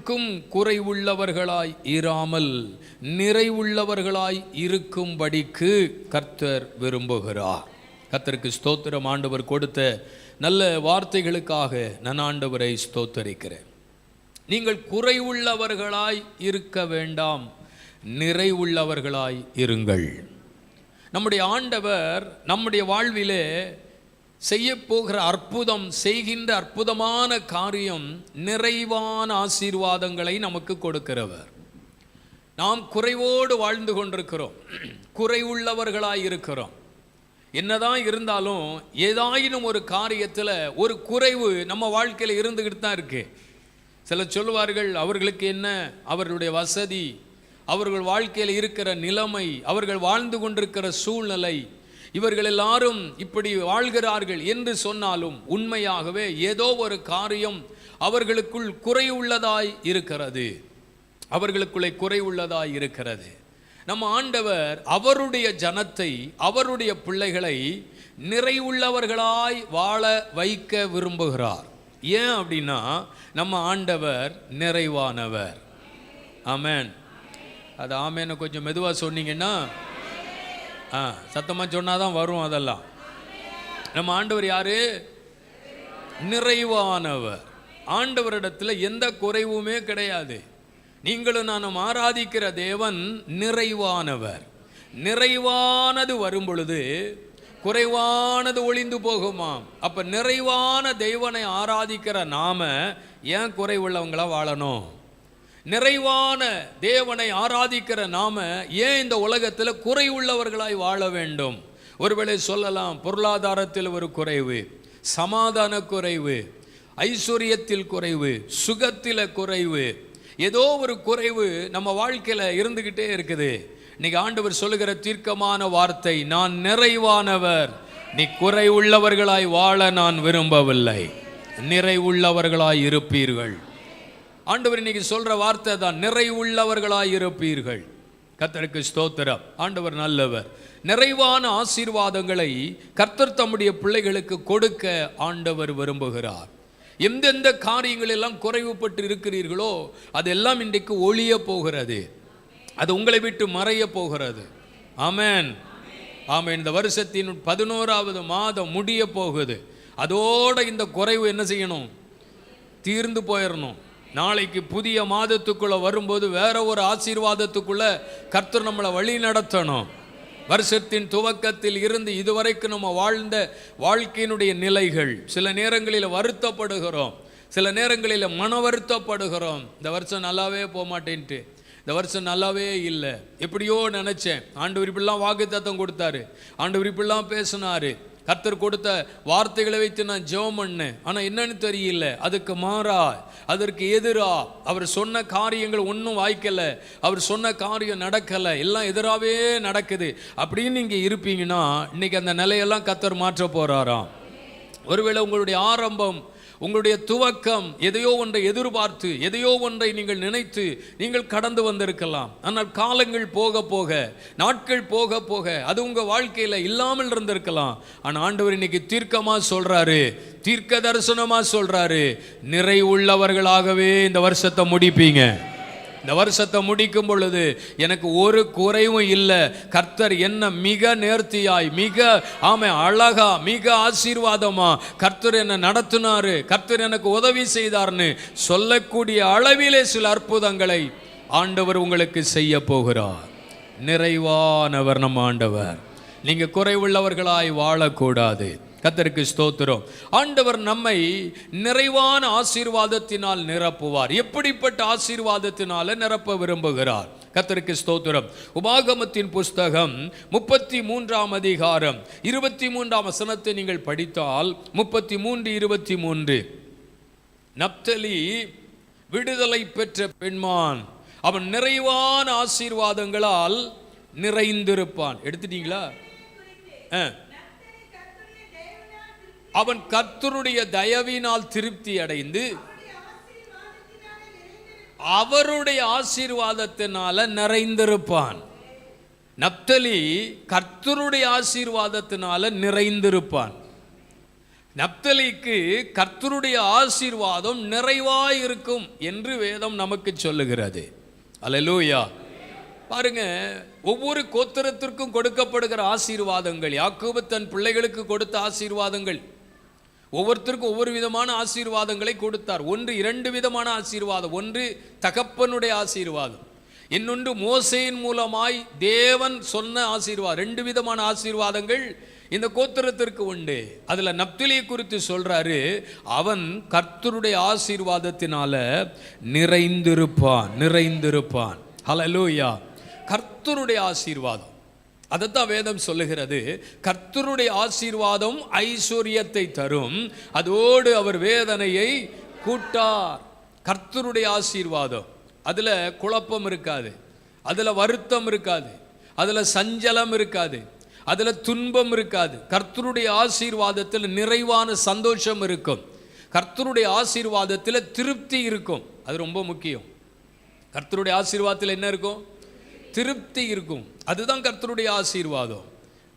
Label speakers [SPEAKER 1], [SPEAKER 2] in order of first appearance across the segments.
[SPEAKER 1] ஒன்றுக்கும் குறைவுள்ளவர்களாய் இராமல் நிறைவுள்ளவர்களாய் இருக்கும்படிக்கு கர்த்தர் விரும்புகிறார். கர்த்தருக்கு ஸ்தோத்திரம். ஆண்டவர் கொடுத்த நல்ல வார்த்தைகளுக்காக நான் ஆண்டவரை ஸ்தோத்தரிக்கிறேன். நீங்கள் குறைவுள்ளவர்களாய் இருக்க வேண்டாம், நிறைவுள்ளவர்களாய் இருங்கள். நம்முடைய ஆண்டவர் நம்முடைய வாழ்விலே செய்ய போகிற செய்கின்ற அற்புதமான காரியம் நிறைவான ஆசீர்வாதங்களை நமக்கு கொடுக்கிறவர். நாம் குறைவோடு வாழ்ந்து கொண்டிருக்கிறோம், குறைவுள்ளவர்களாய் இருக்கிறோம். என்னதான் இருந்தாலும் ஏதாயினும் ஒரு காரியத்தில் ஒரு குறைவு நம்ம வாழ்க்கையில் இருந்துக்கிட்டு தான் இருக்கு. சிலர் சொல்லுவார்கள், அவர்களுக்கு என்ன, அவர்களுடைய வசதி, அவர்கள் வாழ்க்கையில் இருக்கிற நிலைமை, அவர்கள் வாழ்ந்து கொண்டிருக்கிற சூழ்நிலை, இவர்கள் எல்லாரும் இப்படி வாழ்கிறார்கள் என்று சொன்னாலும் உண்மையாகவே ஏதோ ஒரு காரியம் அவர்களுக்குள் குறைவுள்ளதாய் இருக்கிறது, அவர்களுக்குள்ளே குறைவுள்ளதாய் இருக்கிறது. நம்ம ஆண்டவர் அவருடைய ஜனத்தை, அவருடைய பிள்ளைகளை நிறைவுள்ளவர்களாய் வாழ வைக்க விரும்புகிறார். ஏன் அப்படின்னா நம்ம ஆண்டவர் நிறைவானவர். ஆமென். அது ஆமேன்னு கொஞ்சம் மெதுவாக சொன்னீங்கன்னா, சத்தமாக சொன்னாதான் வரும். அதெல்லாம் நம்ம ஆண்டவர் யாரு? நிறைவானவர். ஆண்டவரிடத்தில் எந்த குறைவுமே கிடையாது. நீங்களும் நானும் ஆராதிக்கிற தேவன் நிறைவானவர். நிறைவானது வரும் பொழுது குறைவானது ஒளிந்து போகுமாம். அப்ப நிறைவான தேவனை ஆராதிக்கிற நாம ஏன் குறைவுள்ளவங்களா வாழணும்? நிறைவான தேவனை ஆராதிக்கிற நாம ஏன் இந்த உலகத்தில் குறைவுள்ளவர்களாய் வாழ வேண்டும்? ஒருவேளை சொல்லலாம், பொருளாதாரத்தில் ஒரு குறைவு, சமாதான குறைவு, ஐஸ்வர்யத்தில் குறைவு, சுகத்தில் குறைவு, ஏதோ ஒரு குறைவு நம்ம வாழ்க்கையில் இருந்துக்கிட்டே இருக்குது. இன்னைக்கு ஆண்டவர் சொல்லுகிற தீர்க்கமான வார்த்தை, நான் நிறைவானவர், நீ குறைவுள்ளவர்களாய் வாழ நான் விரும்பவில்லை, நிறைவுள்ளவர்களாய் இருப்பீர்கள். ஆண்டவர் இன்னைக்கு சொல்ற வார்த்தை தான், நிறைவுள்ளவர்களாய் இருப்பீர்கள். கர்த்தருக்கு ஸ்தோத்திரம். ஆண்டவர் நல்லவர். நிறைவான ஆசீர்வாதங்களை கர்த்தர் தம்முடைய பிள்ளைகளுக்கு கொடுக்க ஆண்டவர் விரும்புகிறார். எந்தெந்த காரியங்கள் எல்லாம் குறைவுபட்டு இருக்கிறீர்களோ அதெல்லாம் இன்றைக்கு ஒளிய போகிறது, அது உங்களை விட்டு மறைய போகிறது. ஆமென், ஆமென். இந்த வருஷத்தின் 11வது மாதம் முடிய போகுது. அதோட இந்த குறைவு என்ன செய்யணும்? தீர்ந்து போயிடணும். நாளைக்கு புதிய மாதத்துக்குள்ள வரும்போது வேற ஒரு ஆசீர்வாதத்துக்குள்ள கர்த்தர் நம்மளை வழி நடத்தணும். வருஷத்தின் துவக்கத்தில் இருந்து இதுவரைக்கும் நம்ம வாழ்ந்த வாழ்க்கையினுடைய நிலைகள், சில நேரங்களில் வருத்தப்படுகிறோம், சில நேரங்களில் மன வருத்தப்படுகிறோம். இந்த வருஷம் நல்லாவே போக மாட்டேன்ட்டு, இந்த வருஷம் நல்லாவே இல்லை, எப்படியோ நினைச்சேன், ஆண்டவர் இப்படிலாம் வாக்குத்தத்தம் கொடுத்தாரு, ஆண்டவர் இப்படிலாம் பேசினாரு, கர்த்தர் கொடுத்த வார்த்தைகளை வைத்து நான் ஜெபம் பண்ணேன், ஆனால் என்னன்னு தெரியல, அதுக்கு மாறா, அதற்கு எதிரா அவர் சொன்ன காரியங்கள் ஒன்றும் வாய்க்கலை, அவர் சொன்ன காரியம் நடக்கலை, எல்லாம் எதிராகவே நடக்குது அப்படின்னு நீங்கள் இருப்பீங்கன்னா இன்னைக்கு அந்த நிலையெல்லாம் கர்த்தர் மாற்ற போகிறாராம். ஒருவேளை உங்களுடைய ஆரம்பம், உங்களுடைய துவக்கம் எதையோ ஒன்றை எதிர்பார்த்து, எதையோ ஒன்றை நீங்கள் நினைத்து நீங்கள் கடந்து வந்திருக்கலாம். ஆனால் காலங்கள் போக போக, நாட்கள் போக போக அது உங்கள் வாழ்க்கையில் இல்லாமல் இருந்திருக்கலாம். ஆனால் ஆண்டவர் இன்னைக்கு தீர்க்கமாக சொல்றாரு, தீர்க்க தரிசனமாக சொல்றாரு, நிறைவுள்ளவர்களாகவே இந்த வருஷத்தை முடிப்பீங்க. இந்த வருஷத்தை முடிக்கும் பொழுது எனக்கு ஒரு குறைவும் இல்லை, கர்த்தர் என்ன மிக நேர்த்தியாய், மிக அழகா, மிக ஆசீர்வாதமா கர்த்தர் என்ன நடத்தினாரு, கர்த்தர் எனக்கு உதவி செய்தார்னு சொல்லக்கூடிய அளவிலே சில அற்புதங்களை ஆண்டவர் உங்களுக்கு செய்ய போகிறார். நிறைவானவர் நம்ம ஆண்டவர். நீங்க குறைவுள்ளவர்களாய் வாழக்கூடாது. கர்த்தருக்கு ஸ்தோத்திரம். ஆண்டவர் நம்மை நிறைவான ஆசீர்வாதத்தினால் நிரப்புவார். எப்படிப்பட்ட ஆசீர்வாதத்தினால நிரப்ப விரும்புகிறார்? கர்த்தருக்கு ஸ்தோத்திரம். உபாகமத்தின் புஸ்தகம் 33ஆம் அதிகாரம் 23ஆம் வசனத்தை நீங்கள் படித்தால் 33:23, நப்தலி விடுதலை பெற்ற பெண்மான், அவன் நிறைவான ஆசீர்வாதங்களால் நிறைந்திருப்பான். எடுத்துட்டீங்களா? அவன் கர்த்தருடைய தயவினால் திருப்தி அடைந்து அவருடைய ஆசீர்வாதத்தினால நிறைந்திருப்பான். நப்தலி கர்த்தருடைய ஆசீர்வாதத்தினால நிறைந்திருப்பான். நப்தலிக்கு கர்த்தருடைய ஆசீர்வாதம் நிறைவாய் இருக்கும் என்று வேதம் நமக்கு சொல்லுகிறது. அல்லேலூயா. பாருங்க, ஒவ்வொரு கோத்திரத்திற்கும் கொடுக்கப்படுகிற ஆசீர்வாதங்கள், யாக்கோபு தன் பிள்ளைகளுக்கு கொடுத்த ஆசீர்வாதங்கள், ஒவ்வொருத்தருக்கும் ஒவ்வொரு விதமான ஆசீர்வாதங்களை கொடுத்தார். ஒன்று 2 விதமான ஆசீர்வாதம். ஒன்று தகப்பனுடைய ஆசீர்வாதம், இன்னொன்று மோசேயின் மூலமாய் தேவன் சொன்ன ஆசீர்வாதம். 2 விதமான ஆசீர்வாதங்கள் இந்த கோத்திரத்திற்கு உண்டு. அதுல நப்தலியை குறித்து சொல்றாரு, அவன் கர்த்தருடைய ஆசீர்வாதத்தினால நிறைந்திருப்பான். ஹல்லேலூயா. கர்த்தருடைய ஆசீர்வாதம், அதைத்தான் வேதம் சொல்லுகிறது. கர்த்தருடைய ஆசீர்வாதம் ஐஸ்வர்யத்தை தரும், அதோடு அவர் வேதனையை கூட்டார். கர்த்தருடைய ஆசீர்வாதம், அதுல குழப்பம் இருக்காது, அதுல வருத்தம் இருக்காது, அதுல சஞ்சலம் இருக்காது, அதுல துன்பம் இருக்காது. கர்த்தருடைய ஆசீர்வாதத்தில் நிறைவான சந்தோஷம் இருக்கும். கர்த்தருடைய ஆசீர்வாதத்தில் திருப்தி இருக்கும். அது ரொம்ப முக்கியம். கர்த்தருடைய ஆசீர்வாதத்தில் என்ன இருக்கும்? திருப்தி இருக்கும். அதுதான் கர்த்தருடைய ஆசீர்வாதம்.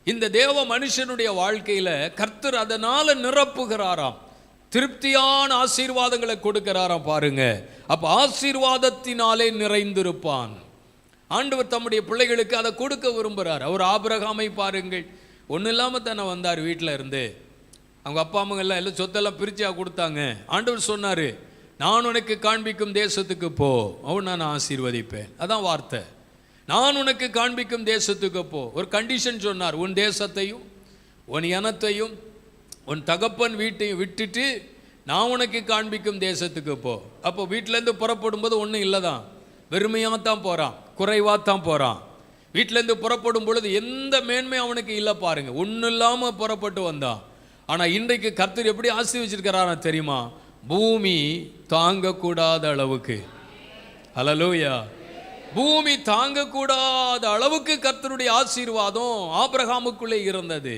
[SPEAKER 1] இந்த தேவ மனுஷனுடைய வாழ்க்கையில கர்த்தர் அதனால நிரப்புகிறாராம், திருப்தியான ஆசீர்வாதங்களை கொடுக்கிறாராம். பாருங்க, அப்ப ஆசீர்வாதத்தினாலே நிறைந்திருப்பான். ஆண்டவர் தம்முடைய பிள்ளைகளுக்கு அதை கொடுக்க விரும்புகிறார். அவர் ஆபிரகாமை பாருங்கள், ஒன்றும் இல்லாமல் தானே வந்தார். வீட்டில் இருந்து அவங்க அப்பா அம்மாங்கெல்லாம் எல்லாம் சொத்தெல்லாம் பிரிச்சா கொடுத்தாங்க. ஆண்டவர் சொன்னார், நான் உனக்கு காண்பிக்கும் தேசத்துக்கு போ, அவன் நான் ஆசீர்வதிப்பேன். அதான் வார்த்தை. நான் உனக்கு காண்பிக்கும் தேசத்துக்கு போ. ஒரு கண்டிஷன் சொன்னார், உன் தேசத்தையும் உன் இனத்தையும் உன் தகப்பன் வீட்டையும் விட்டுட்டு நான் உனக்கு காண்பிக்கும் தேசத்துக்கு போ. அப்போ வீட்டிலேருந்து புறப்படும் போது ஒன்றும் இல்லை தான், வெறுமையாக தான் போகிறான், குறைவாக தான் போகிறான். வீட்டிலேருந்து புறப்படும் பொழுது எந்த மேன்மையும் அவனுக்கு இல்லை. பாருங்க, ஒன்றும் இல்லாமல் புறப்பட்டு வந்தான். ஆனால் இன்றைக்கு கர்த்தர் எப்படி ஆசீர்வதிச்சிருக்கிறாரா தெரியுமா? பூமி தாங்கக்கூடாத அளவுக்கு. ஹல்லேலூயா. பூமி தாங்கக்கூடாத அளவுக்கு கர்த்தருடைய ஆசீர்வாதம் ஆபிரகாமுக்குள்ளே இருந்தது.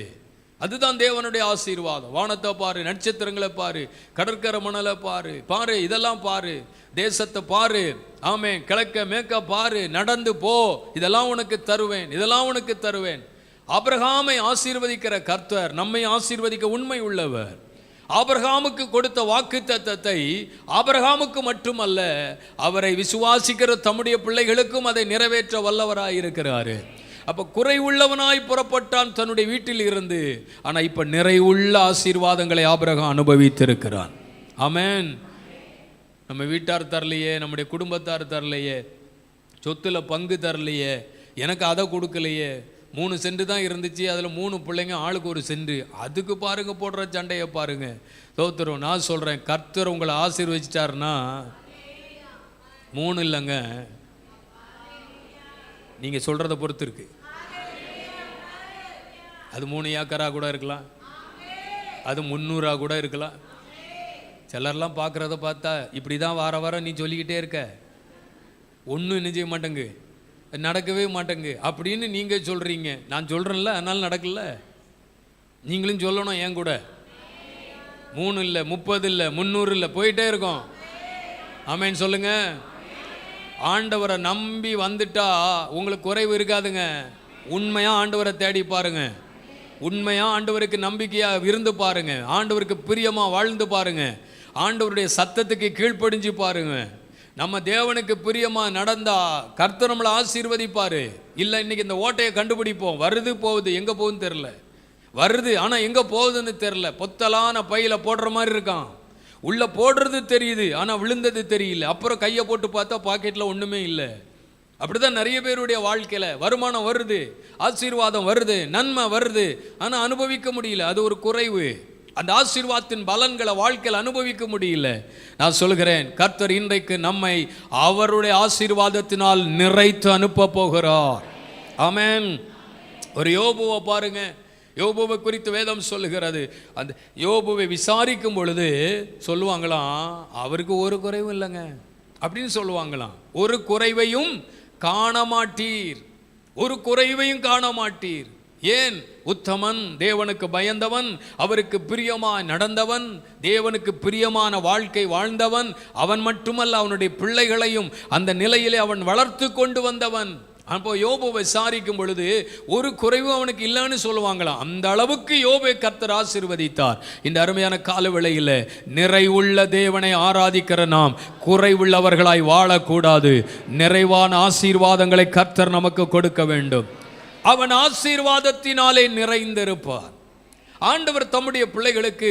[SPEAKER 1] அதுதான் தேவனுடைய ஆசீர்வாதம். வானத்தை பாரு, நட்சத்திரங்களை பாரு, கடற்கரை மணலை பாரு, பாரு இதெல்லாம் பாரு, தேசத்தை பாரு, ஆமே, கிழக்க மேற்க பாரு, நடந்து போ, இதெல்லாம் உனக்கு தருவேன், இதெல்லாம் உனக்கு தருவேன். ஆபிரகாமை ஆசீர்வதிக்கிற கர்த்தர் நம்மை ஆசீர்வதிக்க உண்மை உள்ளவர். ஆபிரகாமுக்கு கொடுத்த வாக்குத்தத்தத்தை ஆபிரகாமுக்கு மட்டுமல்ல, அவரை விசுவாசிக்கிற தம்முடைய பிள்ளைகளுக்கும் அதை நிறைவேற்ற வல்லவராயிருக்கிறாரு. அப்ப குறைவுள்ளவனாய் புறப்பட்டான் தன்னுடைய வீட்டில் இருந்து. ஆனா இப்ப நிறைவுள்ள ஆசீர்வாதங்களை ஆபிரகாம் அனுபவித்திருக்கிறான். ஆமென். நம்ம வீட்டார் தரலையே, நம்முடைய குடும்பத்தார் தரலையே, சொத்துல பங்கு தரலையே, எனக்கு அதை கொடுக்கலையே, 3 சென்ட் தான் இருந்துச்சு, அதில் 3 பிள்ளைங்க ஆளுக்கு 1 சென்ட், அதுக்கு பாருங்க போடுற சண்டையை பாருங்க. தோத்துரும். நான் சொல்றேன், கர்த்தர் உங்களை ஆசீர்வதிச்சிட்டாருன்னா 3 இல்லைங்க, நீங்க சொல்றதை பொறுத்து இருக்கு. அது 3 ஏக்கரா கூட இருக்கலாம், அது 300 கூட இருக்கலாம். சிலர்லாம் பார்க்குறத பார்த்தா இப்படி தான் வார வாரம் நீ சொல்லிக்கிட்டே இருக்க, ஒன்றும் என்ன செய்ய மாட்டேங்கு, நடக்கவே மாட்டேங்கு அப்படின்னு நீங்கள் சொல்கிறீங்க. நான் சொல்கிறேன்ல, அதனால நடக்கல. நீங்களும் சொல்லணும் என் கூட. 3 இல்லை, 30 இல்லை, 300 இல்லை, போயிட்டே இருக்கோம். ஆமேன் சொல்லுங்க. ஆண்டவரை நம்பி வந்துட்டா உங்களுக்கு குறைவு இருக்காதுங்க. உண்மையாக ஆண்டவரை தேடி பாருங்க, உண்மையாக ஆண்டவருக்கு நம்பிக்கையாக இருந்து பாருங்க, ஆண்டவருக்கு பிரியமாக வாழ்ந்து பாருங்க, ஆண்டவருடைய சத்தத்துக்கு கீழ்ப்படிஞ்சு பாருங்க. நம்ம தேவனுக்கு பிரியமா நடந்தா கர்த்தர் நம்மளை ஆசீர்வதிப்பாரு. இல்லை இன்னைக்கு இந்த ஓட்டையை கண்டுபிடிப்போம், வருது போகுது, எங்க போகுதுன்னு தெரியல, வருது ஆனா எங்க போகுதுன்னு தெரியல. பொத்தலான பையில போடுற மாதிரி இருக்கான், உள்ள போடுறது தெரியுது ஆனா விழுந்தது தெரியல. அப்புறம் கையை போட்டு பார்த்தா பாக்கெட்ல ஒண்ணுமே இல்லை. அப்படிதான் நிறைய பேருடைய வாழ்க்கையில வருமானம் வருது, ஆசீர்வாதம் வருது, நன்மை வருது, ஆனா அனுபவிக்க முடியல. அது ஒரு குறைவு. அந்த ஆசீர்வாதத்தின் பலன்களை வாழ்க்கையில் அனுபவிக்க முடியல. நான் சொல்கிறேன், கர்த்தர் இன்றைக்கு நம்மை அவருடைய ஆசீர்வாதத்தினால் நிறைத்து அனுப்ப போகிறார். ஆமென். ஒரு யோபுவை பாருங்க, யோபுவை குறித்து வேதம் சொல்லுகிறது. அந்த யோபுவை விசாரிக்கும் பொழுது சொல்லுவாங்களாம், அவருக்கு ஒரு குறைவும் இல்லைங்க அப்படின்னு சொல்லுவாங்களாம். ஒரு குறைவையும் காண மாட்டீர், ஒரு குறைவையும் காண மாட்டீர். ஏன்? உத்தமன், தேவனுக்கு பயந்தவன், அவருக்கு பிரியமாய் நடந்தவன், தேவனுக்கு பிரியமான வாழ்க்கை வாழ்ந்தவன். அவன் மட்டுமல்ல, அவனுடைய பிள்ளைகளையும் அந்த நிலையிலே அவன் வளர்த்து கொண்டு வந்தவன். அப்போ யோபு விசாரிக்கும் பொழுது ஒரு குறைவு அவனுக்கு இல்லைன்னு சொல்லுவாங்களாம். அந்த அளவுக்கு யோபை கர்த்தர் ஆசீர்வதித்தார். இந்த அருமையான காலவேளையில் நிறைவுள்ள தேவனை ஆராதிக்கிற நாம் குறைவுள்ளவர்களாய் வாழக்கூடாது. நிறைவான ஆசீர்வாதங்களை கர்த்தர் நமக்கு கொடுக்க வேண்டும். அவன் ஆசீர்வாதத்தினாலே நிறைந்திருப்பார். ஆண்டவர் தம்முடைய பிள்ளைகளுக்கு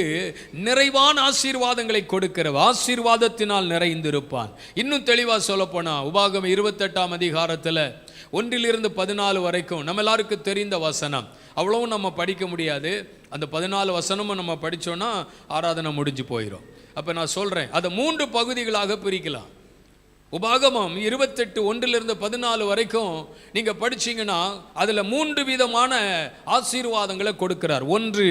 [SPEAKER 1] நிறைவான ஆசீர்வாதங்களை கொடுக்கிறவர். ஆசீர்வாதத்தினால் நிறைந்திருப்பான். இன்னும் தெளிவாக சொல்லப்போனா உபாகமம் 28ஆம் அதிகாரத்தில் 1-14 வரைக்கும் நம்ம எல்லாருக்கும் தெரிந்த வசனம். அவ்வளவும் நம்ம படிக்க முடியாது. அந்த 14 வசனமும் நம்ம படித்தோன்னா ஆராதனை முடிஞ்சு போயிடும். அப்போ நான் சொல்கிறேன், அதை 3 பகுதிகளாக பிரிக்கலாம். உபாகமம் 28 1-14 வரைக்கும் நீங்கள் படிச்சீங்கன்னா அதில் 3 விதமான ஆசீர்வாதங்களை கொடுக்கிறார். 1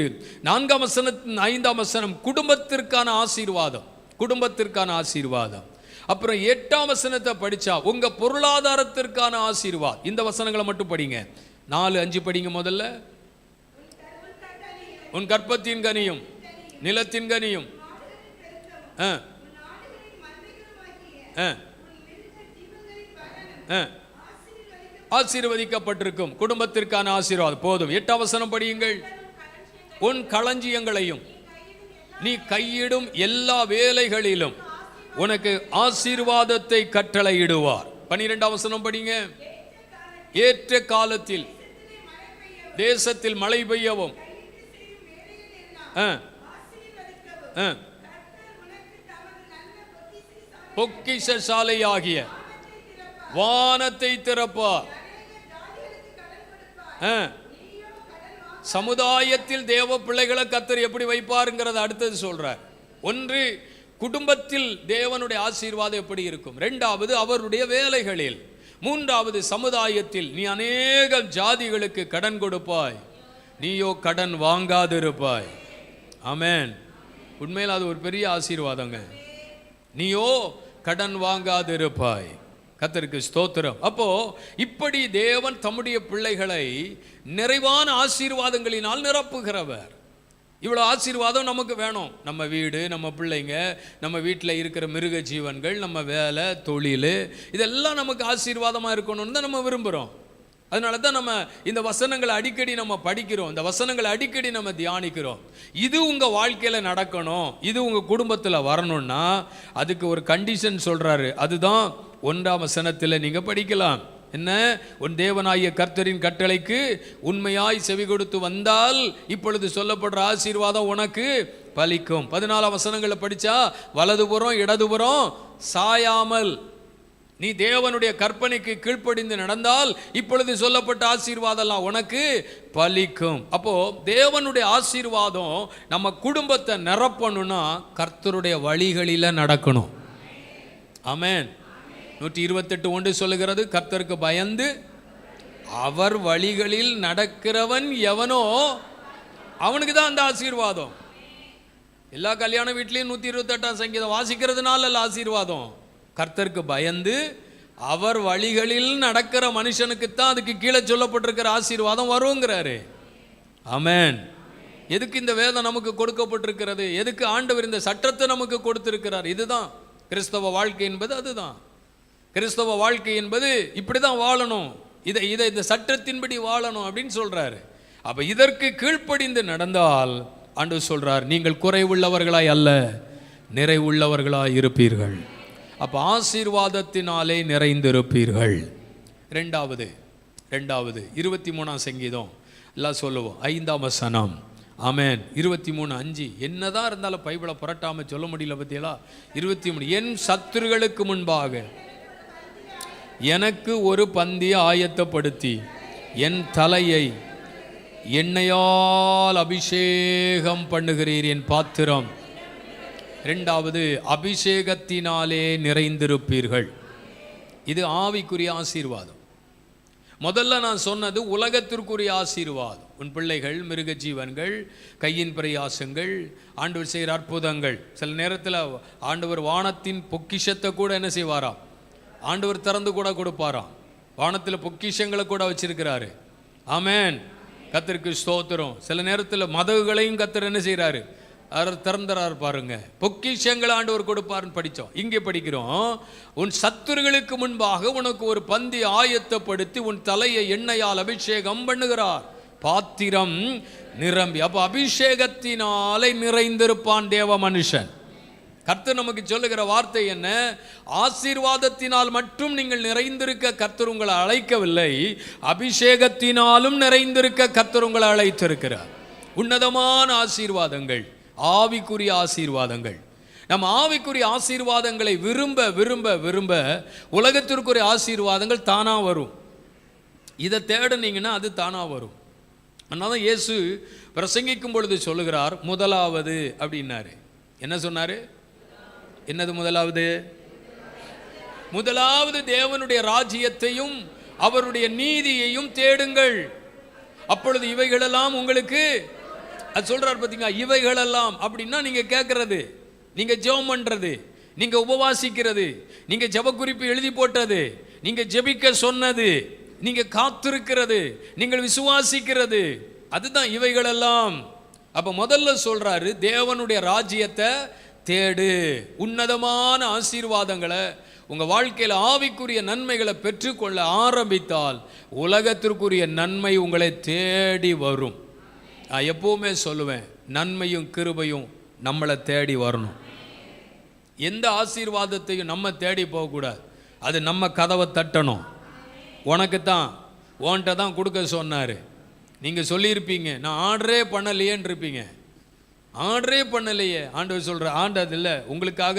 [SPEAKER 1] 4ஆம் வசனத்தின் 5ஆம் வசனம் குடும்பத்திற்கான ஆசீர்வாதம், குடும்பத்திற்கான ஆசீர்வாதம். அப்புறம் 8ஆம் வசனத்தை படித்தா உங்கள் பொருளாதாரத்திற்கான ஆசீர்வாதம். இந்த வசனங்களை மட்டும் படிங்க. 4-5 படிங்க. முதல்ல உன் கற்பத்தின் கனியும் நிலத்தின் கனியும் ஆசீர்வதிக்கப்பட்டிருக்கும். குடும்பத்திற்கான ஆசீர்வாதம் போதும். 8ஆம் வசனம் படியுங்கள். உன் களஞ்சியங்களையும் நீ கையிடும் எல்லா வேலைகளிலும் உனக்கு ஆசீர்வாதத்தை கட்டளையிடுவார். 12ஆம் வசனம் படிங்க. ஏற்ற காலத்தில் தேசத்தில் மழை பெய்யவும் பொக்கிஷசாலையாகிய வானத்தை திறப்பார். சமுதாயத்தில் தேவ பிள்ளைகளை கர்த்தர் எப்படி வைப்பாருங்கிறத அடுத்தது சொல்றார். 1 குடும்பத்தில் தேவனுடைய ஆசீர்வாதம் எப்படி இருக்கும். 2வது அவருடைய வேலைகளில். 3வது சமுதாயத்தில் நீ அநேக ஜாதிகளுக்கு கடன் கொடுப்பாய், நீயோ கடன் வாங்காதிருப்பாய். ஆமென். உண்மையில் அது ஒரு பெரிய ஆசீர்வாதங்க. நீயோ கடன் வாங்காதிருப்பாய். கர்த்தருக்கு ஸ்தோத்திரம். அப்போ இப்படி தேவன் தம்முடைய பிள்ளைகளை நிறைவான ஆசீர்வாதங்களினால் நிரப்புகிறவர். இவ்வளோ ஆசீர்வாதம் நமக்கு வேணும். நம்ம வீடு, நம்ம பிள்ளைங்க, நம்ம வீட்டில் இருக்கிற மிருக ஜீவன்கள், நம்ம வேலை, தொழில், இதெல்லாம் நமக்கு ஆசீர்வாதமாக இருக்கணும்னு தான் நம்ம விரும்புகிறோம். அதனால தான் நம்ம இந்த வசனங்களை அடிக்கடி நம்ம படிக்கிறோம், இந்த வசனங்களை அடிக்கடி நம்ம தியானிக்கிறோம். இது உங்கள் வாழ்க்கையில் நடக்கணும், இது உங்கள் குடும்பத்தில் வரணும்னா அதுக்கு ஒரு கண்டிஷன் சொல்கிறாரு. அதுதான் 1ஆம் வசனத்தில் நீங்கள் படிக்கலாம். என்ன? உன் தேவனாகிய கர்த்தரின் கட்டளைக்கு உண்மையாய் செவி கொடுத்து வந்தால் இப்பொழுது சொல்லப்படுற ஆசீர்வாதம் உனக்கு பலிக்கும். 14ஆம் வசனங்களை படித்தா வலதுபுறம் இடதுபுறம் சாயாமல் நீ தேவனுடைய கற்பனைக்கு கீழ்ப்படிந்து நடந்தால் இப்பொழுது சொல்லப்பட்ட ஆசீர்வாதம் உனக்கு பலிக்கும். அப்போ தேவனுடைய ஆசீர்வாதம் நம்ம குடும்பத்தை நிரப்பணும்னா கர்த்தருடைய வழிகளில் நடக்கணும். ஆமென். 128:1 சொல்லுகிறது, கர்த்தருக்கு பயந்து அவர் வழிகளில் நடக்கிறவன் எவனோ அவனுக்கு தான் அந்த ஆசீர்வாதம். எல்லா கல்யாண வீட்லையும் 128ஆம் சங்கீதம் வாசிக்கிறதுனால அல்ல ஆசீர்வாதம். கர்த்தருக்கு பயந்து அவர் வழிகளில் நடக்கிற மனுஷனுக்குத்தான் அதுக்கு கீழே சொல்லப்பட்டிருக்கிற ஆசீர்வாதம் வருங்கிறாரு. ஆமென். எதுக்கு இந்த வேதம் நமக்கு கொடுக்கப்பட்டிருக்கிறது? எதுக்கு ஆண்டவர் இந்த சட்டத்தை நமக்கு கொடுத்திருக்கிறார்? இதுதான் கிறிஸ்தவ வாழ்க்கை என்பது. அதுதான் கிறிஸ்தவ வாழ்க்கை என்பது. இப்படி தான் வாழணும், இதை இந்த சட்டத்தின்படி வாழணும் அப்படின்னு சொல்றாரு. அப்ப இதற்கு கீழ்ப்படிந்து நடந்தால் ஆண்டவர் சொல்றார், நீங்கள் குறைவுள்ளவர்களாய் அல்ல நிறைவுள்ளவர்களாய் இருப்பீர்கள். அப்ப ஆசீர்வாதத்தினாலே நிறைந்திருப்பீர்கள். ரெண்டாவது 23ஆம் சங்கீதம் எல்லாம் சொல்லுவோம், 5ஆம் வசனம். ஆமென். 23:5. என்னதான் இருந்தாலும் பைபிளை புரட்டாம சொல்ல முடியல பத்தியலா. 23, என் சத்துருக்களுக்கு முன்பாக எனக்கு ஒரு பந்தியை ஆயத்தப்படுத்தி என் தலையை எண்ணெயால் அபிஷேகம் பண்ணுகிறீர் என் பாத்திரம். 2வது அபிஷேகத்தினாலே நிறைந்திருப்பீர்கள். இது ஆவிக்குரிய ஆசீர்வாதம். முதல்ல நான் சொன்னது உலகத்திற்குரிய ஆசீர்வாதம். உன் பிள்ளைகள், மிருக ஜீவன்கள், கையின் பிரயாசங்கள், ஆண்டவர் செய்கிற அற்புதங்கள். சில நேரத்தில் ஆண்டவர் வானத்தின் பொக்கிஷத்தை கூட என்ன செய்வாராம்? ஆண்டவர் திறந்து கூட கொடுப்பாராம். வானத்தில் பொக்கிஷங்களை கூட வச்சிருக்கிறாரு. ஆமென். கர்த்தருக்கு ஸ்தோத்திரம். சில நேரத்தில் மதகுகளையும் கர்த்தர் என்ன செய்கிறாரு? திறந்துறாரு பாருங்க. பொக்கிஷங்கள் ஆண்டவர் கொடுப்பாருன்னு படித்தோம். இங்கே படிக்கிறோம், உன் சத்துருகளுக்கு முன்பாக உனக்கு ஒரு பந்தி ஆயத்தப்படுத்தி உன் தலையை எண்ணெயால் அபிஷேகம் பண்ணுகிறார், பாத்திரம் நிரம்பி. அப்போ அபிஷேகத்தினாலே நிறைந்திருப்பான் தேவ மனுஷன். கர்த்தர் நமக்கு சொல்லுகிற வார்த்தை என்ன? ஆசீர்வாதத்தினால் மட்டும் நீங்கள் நிறைந்திருக்க கர்த்தர் உங்களை அழைக்கவில்லை, அபிஷேகத்தினாலும் நிறைந்திருக்க கர்த்தர் உங்களை அழைத்திருக்கிறார். உன்னதமான ஆசீர்வாதங்கள், ஆவிக்குரிய ஆசீர்வாதங்கள். நம்ம ஆவிக்குரிய ஆசீர்வாதங்களை விரும்ப விரும்ப விரும்ப உலகத்திற்குரிய ஆசீர்வாதங்கள் தானா வரும். இதை தேடுனீங்கன்னா அது தானா வரும். அதனால தான் இயேசு பிரசங்கிக்கும் பொழுது சொல்லுகிறார், முதலாவது அப்படின்னாரு. என்ன சொன்னாரு? என்னது முதலாவது? முதலாவது தேவனுடைய ராஜ்யத்தையும் அவருடைய நீதியையும் தேடுங்கள், அப்பொழுது இவைகளெல்லாம் உங்களுக்கு. அது சொல்றாரு பார்த்தீங்களா? இவைகளெல்லாம் அப்படின்னா நீங்க கேட்கறது, நீங்க ஜெபம் பண்றது, நீங்க உபவாசிக்கிறது, நீங்க ஜெப குறிப்பு எழுதி போட்டது, நீங்க ஜெபிக்க சொன்னது, நீங்க காத்திருக்கிறது, நீங்கள் விசுவாசிக்கிறது, அதுதான் இவைகளெல்லாம். அப்ப முதல்ல சொல்றாரு, தேவனுடைய ராஜ்யத்தை தேடு. உன்னதமான ஆசீர்வாதங்களை உங்க வாழ்க்கையில் ஆவிக்குரிய நன்மைகளை பெற்றுக்கொள்ள ஆரம்பித்தால் உலகத்திற்குரிய நன்மை உங்களை தேடி வரும். நான் எப்பவுமே சொல்லுவேன், நன்மையும் கிருபையும் நம்மளை தேடி வரணும். எந்த ஆசீர்வாதத்தையும் நம்ம தேடி போகக்கூடாது, அது நம்ம கதவை தட்டணும். உனக்கு தான், உன்கிட்ட தான் கொடுக்க சொன்னார். நீங்கள் சொல்லியிருப்பீங்க, நான் ஆர்டரே பண்ணலையேன்னு இருப்பீங்க. ஆர்டரே பண்ணலையே, ஆண்டவர் சொல்கிற ஆண்டது இல்லை, உங்களுக்காக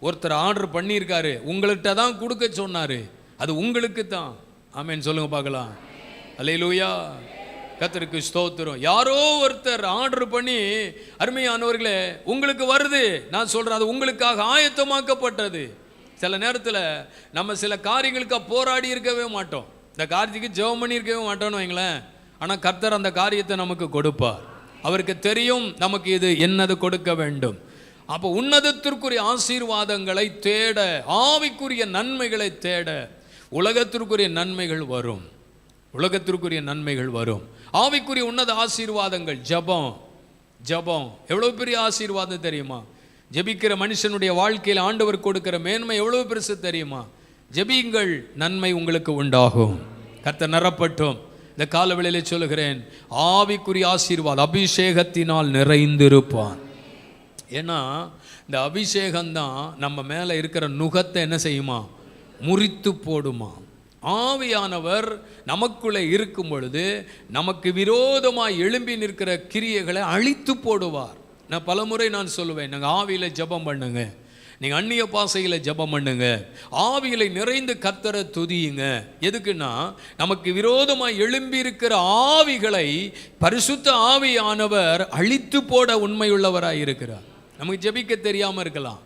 [SPEAKER 1] ஒருத்தர் ஆர்டர் பண்ணியிருக்காரு, உங்கள்கிட்ட தான் கொடுக்க சொன்னார், அது உங்களுக்கு தான். ஆமேன் சொல்லுங்க பார்க்கலாம். அல்லேலூயா, கர்த்தருக்கு ஸ்தோத்திரம். யாரோ ஒருத்தர் ஆர்டர் பண்ணி, அருமையானவர்களே உங்களுக்கு வருது, நான் சொல்கிறேன் அது உங்களுக்காக ஆயத்தமாக்கப்பட்டது. சில நேரத்தில் நம்ம சில காரியங்களுக்காக போராடி இருக்கவே மாட்டோம், இந்த காரியத்துக்கு ஜெபம் பண்ணி இருக்கவே மாட்டோம்னு வைங்களேன். ஆனால் கர்த்தர் அந்த காரியத்தை நமக்கு கொடுப்பார். அவருக்கு தெரியும் நமக்கு இது என்னது கொடுக்க வேண்டும். அப்போ உன்னதத்திற்குரிய ஆசீர்வாதங்களை தேட, ஆவிக்குரிய நன்மைகளை தேட உலகத்திற்குரிய நன்மைகள் வரும். உலகத்திற்குரிய நன்மைகள் வரும். ஆவிக்குரிய உன்னத ஆசீர்வாதங்கள் ஜெபம். ஜெபம் எவ்வளோ பெரிய ஆசீர்வாதம் தெரியுமா? ஜெபிக்கிற மனுஷனுடைய வாழ்க்கையில் ஆண்டவர் கொடுக்கிற மேன்மை எவ்வளோ பெருசு தெரியுமா? ஜெபியுங்கள், நன்மை உங்களுக்கு உண்டாகும். கர்த்தர் நிரப்பட்டும். இந்த காலவெளியிலே சொல்லுகிறேன், ஆவிக்குரிய ஆசீர்வாதம் அபிஷேகத்தினால் நிறைந்திருப்பான். ஏன்னா இந்த அபிஷேகம்தான் நம்ம மேலே இருக்கிற நுகத்தை என்ன செய்யுமா? முறித்து போடுமா. ஆவியானவர் நமக்குள்ளே இருக்கும் பொழுது நமக்கு விரோதமாக எழும்பி நிற்கிற கிரியைகளை அழித்து போடுவார். நான் பலமுறை நான் சொல்லுவேன், நாங்கள் ஆவியில் ஜெபம் பண்ணுங்க, நீங்கள் அந்நிய பாசையில் ஜெபம் பண்ணுங்க, ஆவியில நிறைந்து கர்த்தரை துதியுங்க. எதுக்குன்னா நமக்கு விரோதமாக எழும்பி இருக்கிற ஆவிகளை பரிசுத்த ஆவியானவர் அழித்து போட உண்மையுள்ளவராக இருக்கிறார். நமக்கு ஜெபிக்க தெரியாமல் இருக்கலாம்,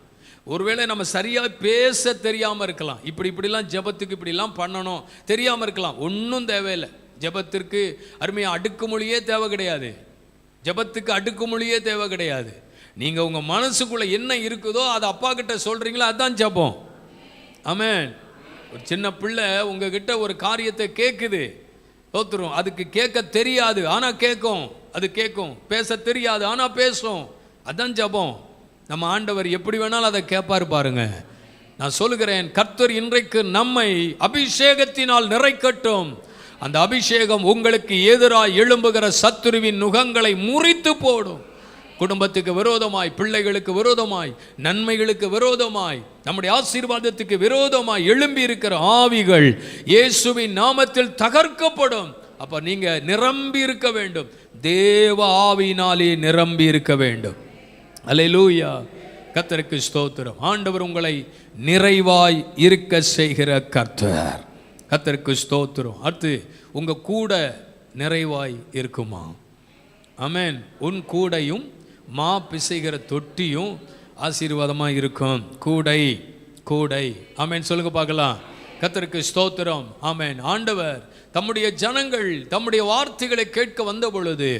[SPEAKER 1] ஒருவேளை நம்ம சரியாக பேச தெரியாமல் இருக்கலாம், இப்படிலாம் ஜெபத்துக்கு இப்படிலாம் பண்ணணும் தெரியாமல் இருக்கலாம். ஒன்றும் தேவையில்லை. ஜெபத்திற்கு அருமையாக அடுக்குமொழியே தேவை கிடையாது. ஜெபத்துக்கு அடுக்குமொழியே தேவை கிடையாது. நீங்கள் உங்கள் மனசுக்குள்ளே என்ன இருக்குதோ அதை அப்பா கிட்ட சொல்கிறீங்களோ அதுதான் ஜெபம். ஆமென். ஒரு சின்ன பிள்ளை உங்ககிட்ட ஒரு காரியத்தை கேட்குது, தோத்துரும். அதுக்கு கேட்க தெரியாது ஆனால் கேட்கும், அது கேட்கும். பேச தெரியாது ஆனால் பேசும், அதுதான் ஜெபம். நம்ம ஆண்டவர் எப்படி வேணாலும் அதை கேட்பாரு பாருங்க. நான் சொல்லுகிறேன், கர்த்தர் இன்றைக்கு நம்மை அபிஷேகத்தினால் நிறைக்கட்டும். அந்த அபிஷேகம் உங்களுக்கு எதிராக எழும்புகிற சத்துருவின் நுகங்களை முறித்து போடும். குடும்பத்துக்கு விரோதமாய், பிள்ளைகளுக்கு விரோதமாய், நன்மைகளுக்கு விரோதமாய், நம்முடைய ஆசீர்வாதத்துக்கு விரோதமாய் எழும்பி இருக்கிற ஆவிகள் இயேசுவின் நாமத்தில் தகர்க்கப்படும். அப்ப நீங்க நிரம்பி இருக்க வேண்டும், தேவ ஆவியினாலே நிரம்பி இருக்க வேண்டும். அல்லேலூயா, கர்த்தருக்கு ஸ்தோத்திரம். ஆண்டவர் உங்களை நிறைவாய் இருக்க செய்கிற கர்த்தர். கர்த்தருக்கு ஸ்தோத்திரம். அடுத்து உங்க கூட நிறைவாய் இருக்குமா? ஆமென். உன் கூடையும் மா பிசைகிற தொட்டியும் ஆசீர்வாதமாக இருக்கும். கூடை கூடை. ஆமென் சொல்லுங்க பார்க்கலாம். கர்த்தருக்கு ஸ்தோத்திரம். ஆமென். ஆண்டவர் தம்முடைய ஜனங்கள் தம்முடைய வார்த்தைகளை கேட்க வந்த பொழுது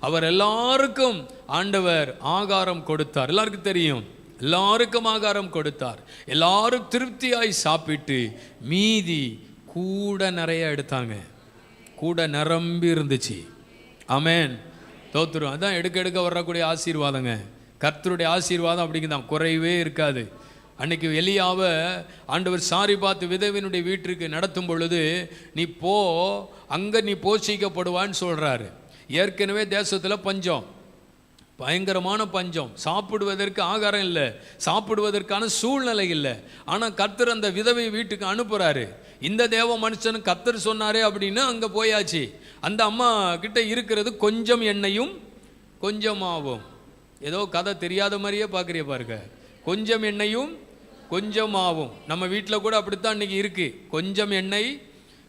[SPEAKER 1] அவர் எல்லாருக்கும் ஆண்டவர் ஆகாரம் கொடுத்தார். எல்லாருக்கும் தெரியும், எல்லாருக்கும் ஆகாரம் கொடுத்தார். எல்லாரும் திருப்தியாய் சாப்பிட்டு மீதி கூட நிறைய எடுத்தாங்க. கூட நிரம்பி இருந்துச்சு. ஆமென். தோத்துரும். அதான் எடுக்க எடுக்க வரக்கூடிய ஆசீர்வாதங்க. கர்த்தருடைய ஆசீர்வாதம் அப்படிங்குதான், குறைவே இருக்காது. அன்னைக்கு எலியாவை ஆண்டவர் சாரிபாத் விதவினுடைய வீட்டிற்கு நடத்தும் பொழுது, நீ போ, அங்கே நீ போஷிக்கப்படுவான்னு சொல்கிறாரு. ஏற்கனவே தேசத்தில் பஞ்சம், பயங்கரமான பஞ்சம், சாப்பிடுவதற்கு ஆகாரம் இல்லை, சாப்பிடுவதற்கான சூழ்நிலை இல்லை. ஆனால் கர்த்தர் அந்த விதவை வீட்டுக்கு அனுப்புகிறாரு. இந்த தேவ மனுஷனு கர்த்தர் சொன்னாரே அப்படின்னு அங்கே போயாச்சு. அந்த அம்மா கிட்ட இருக்கிறது கொஞ்சம் எண்ணெயும் கொஞ்சம் மாவும். ஏதோ கதை தெரியாத மாதிரியே பார்க்குறிய பாருங்க. கொஞ்சம் எண்ணெயும் கொஞ்சம் மாவும். நம்ம வீட்டில் கூட அப்படித்தான் இன்றைக்கி இருக்குது. கொஞ்சம் எண்ணெய்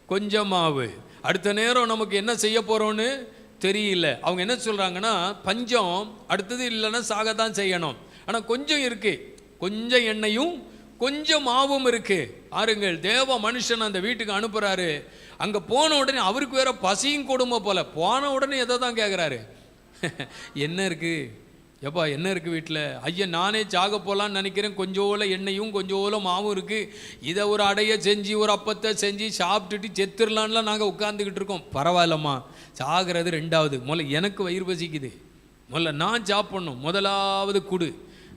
[SPEAKER 1] கொஞ்சம் மாவு. அடுத்த நேரம் நமக்கு என்ன செய்ய போகிறோன்னு தெரியல. அவங்க என்ன சொல்கிறாங்கன்னா, பஞ்சம் அடுத்தது இல்லைன்னா சாகத்தான் செய்யணும், ஆனால் கொஞ்சம் இருக்குது, கொஞ்சம் எண்ணெயும் கொஞ்சம் மாவும் இருக்குது. ஆருங்கள், தேவ மனுஷன் அந்த வீட்டுக்கு அனுப்புகிறாரு. அங்கே போன உடனே அவருக்கு வேற பசியும் கொடுமை போல. போன உடனே எதை தான் கேட்குறாரு, என்ன இருக்குது எப்பா, என்ன இருக்குது வீட்டில்? ஐயா, நானே சாக போகலான்னு நினைக்கிறேன், கொஞ்சோல எண்ணெயும் கொஞ்சோல மாவும் இருக்குது, இதை ஒரு அடையை செஞ்சு ஒரு அப்பத்தை செஞ்சு சாப்பிட்டுட்டு செத்துடலான்லாம் நாங்கள் உட்காந்துக்கிட்டு இருக்கோம். பரவாயில்லம்மா, சாகிறது ரெண்டாவது, முதல்ல எனக்கு வயிறு பசிக்குது, முதல்ல நான் சாப்பிட்ணும், முதலாவது கொடு.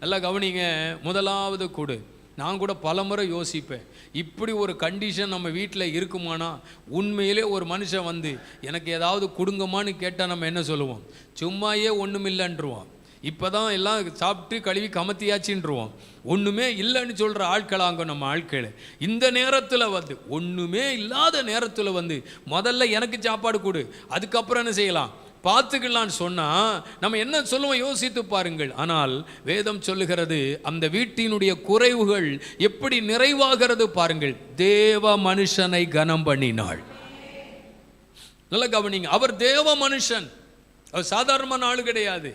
[SPEAKER 1] நல்லா கவனிங்க, முதலாவது கொடு. நான் கூட பல முறை யோசிப்பேன், இப்படி ஒரு கண்டிஷன் நம்ம வீட்டில் இருக்குமானா? உண்மையிலே ஒரு மனுஷன் வந்து எனக்கு ஏதாவது கொடுங்கம்மான்னு கேட்டால் நம்ம என்ன சொல்லுவோம்? சும்மாயே ஒன்றும் இல்லைன்றுவோம். இப்போ தான் எல்லாம் சாப்பிட்டு கழுவி கமத்தியாச்சின்றுவோம். ஒன்றுமே இல்லைன்னு சொல்கிற ஆட்களாங்க நம்ம ஆட்கள். இந்த நேரத்தில் வந்து, ஒன்றுமே இல்லாத நேரத்தில் வந்து முதல்ல எனக்கு சாப்பாடு கொடு, அதுக்கப்புறம் என்ன செய்யலாம் பார்த்துக்கலான்னு சொன்னால் நம்ம என்ன சொல்லுவோம்? யோசித்து பாருங்கள். ஆனால் வேதம் சொல்லுகிறது, அந்த வீட்டினுடைய குறைவுகள் எப்படி நிறைவாகிறது பாருங்கள். தேவ மனுஷனை கனம் பண்ணினாள். நல்ல கவனிங்க, அவர் தேவ மனுஷன், அவர் சாதாரணமான ஆளு கிடையாது.